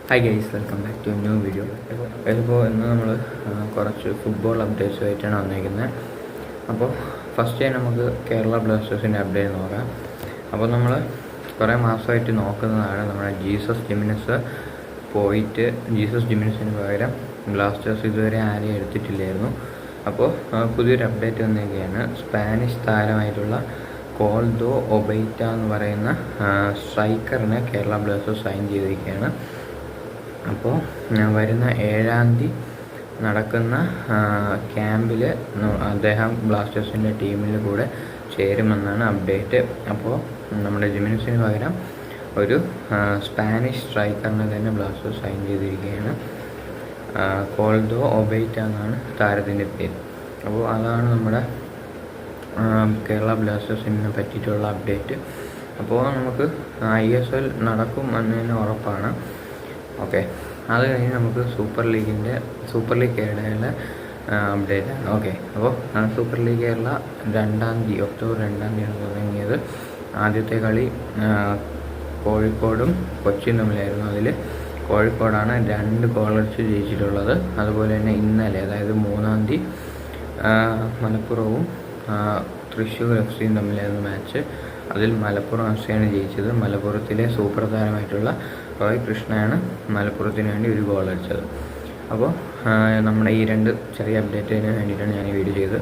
Hi guys, welcome back to new video. ഇതിപ്പോൾ ഇന്ന് നമ്മൾ കുറച്ച് ഫുട്ബോൾ അപ്ഡേറ്റ്സുമായിട്ടാണ് വന്നിരിക്കുന്നത്. അപ്പോൾ ഫസ്റ്റ് നമുക്ക് കേരള ബ്ലാസ്റ്റേഴ്സിൻ്റെ അപ്ഡേറ്റ് നോക്കാം. അപ്പോൾ നമ്മൾ കുറേ മാസമായിട്ട് നോക്കുന്നതാണ് നമ്മുടെ ജീസസ് ജിമിനസ് പോയിട്ട് ജീസസ് ജിമിനസിന് പകരം ബ്ലാസ്റ്റേഴ്സ് ഇതുവരെ ആരെയും എടുത്തിട്ടില്ലായിരുന്നു. അപ്പോൾ പുതിയൊരു അപ്ഡേറ്റ് വന്നിരിക്കുകയാണ്. സ്പാനിഷ് താരമായിട്ടുള്ള കോൾദോ ഒബൈറ്റ എന്ന് പറയുന്ന സ്ട്രൈക്കറിനെ കേരള ബ്ലാസ്റ്റേഴ്സ് സൈൻ ചെയ്തിരിക്കുകയാണ്. അപ്പോൾ വരുന്ന 7-ാം തീയതി നടക്കുന്ന ക്യാമ്പിൽ അദ്ദേഹം ബ്ലാസ്റ്റേഴ്സിൻ്റെ ടീമിൽ കൂടെ ചേരുമെന്നാണ് അപ്ഡേറ്റ്. അപ്പോൾ നമ്മുടെ ജിമിനസിന് പകരം ഒരു സ്പാനിഷ് സ്ട്രൈക്കറിനെ തന്നെ ബ്ലാസ്റ്റേഴ്സ് സൈൻ ചെയ്തിരിക്കുകയാണ്. കോൾദോ ഒബൈറ്റ എന്നാണ് താരത്തിൻ്റെ പേര്. അപ്പോൾ അതാണ് നമ്മുടെ കേരള ബ്ലാസ്റ്റേഴ്സിനെ പറ്റിയിട്ടുള്ള അപ്ഡേറ്റ്. അപ്പോൾ നമുക്ക് ISL നടക്കും എന്നതിന് ഉറപ്പാണ്. ഓക്കെ, അത് കഴിഞ്ഞ് നമുക്ക് സൂപ്പർ ലീഗ് കേരളയിലെ അപ്ഡേറ്റ് ആണ്. ഓക്കെ, അപ്പോൾ സൂപ്പർ ലീഗ് കേരള ഒക്ടോബർ 2-ാം തീയതിയാണ് തുടങ്ങിയത്. ആദ്യത്തെ കളി കോഴിക്കോടും കൊച്ചിയും തമ്മിലായിരുന്നു. അതിൽ കോഴിക്കോടാണ് 2 ഗോളടിച്ച് ജയിച്ചിട്ടുള്ളത്. അതുപോലെ തന്നെ ഇന്നലെ, അതായത് 3-ാം തീയതി മലപ്പുറവും തൃശ്ശൂർ FC തമ്മിലായിരുന്നു മാച്ച്. അതിൽ മലപ്പുറം FC-യാണ് ജയിച്ചത്. മലപ്പുറത്തിലെ സൂപ്പർ താരമായിട്ടുള്ള റോയ് കൃഷ്ണയാണ് മലപ്പുറത്തിന് വേണ്ടി ഒരു ഗോൾ അടിച്ചത്. അപ്പോൾ നമ്മുടെ ഈ 2 ചെറിയ അപ്ഡേറ്റിന് വേണ്ടിയിട്ടാണ് ഞാൻ ഈ വീഡിയോ ചെയ്തത്.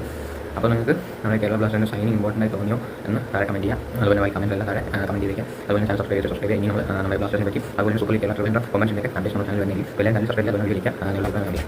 അപ്പോൾ നിങ്ങൾക്ക് നമ്മുടെ കേരള ബ്ലാസ്റ്റേഴ്സിൻ്റെ സൈനിങ് ഇമ്പോർട്ടൻ്റ് ആയി തോന്നിയോ എന്ന് താഴെ കമൻറ്റ് ചെയ്യാം. അതുപോലെ കമൻറ്റ് എല്ലാം താഴെ കമൻറ്റ് ചെയ്തേക്കാം. അതുപോലെ ചാനൽ സബ്സ്ക്രൈബ് ചെയ്യുക. ഇനി നമ്മുടെ ബ്ലാസ്റ്റേഴ്സിനെ പറ്റി അതുപോലെ സൂപ്പർ ലീഗ് കേരള കൊമൻസിൻ്റെയൊക്കെ അപ്ഡേഷൻ ചാനൽ വന്നെങ്കിൽ എല്ലാം ചാനൽ സബ്സ്ക്രൈബ് ചെയ്യാൻ വിളിക്കാം.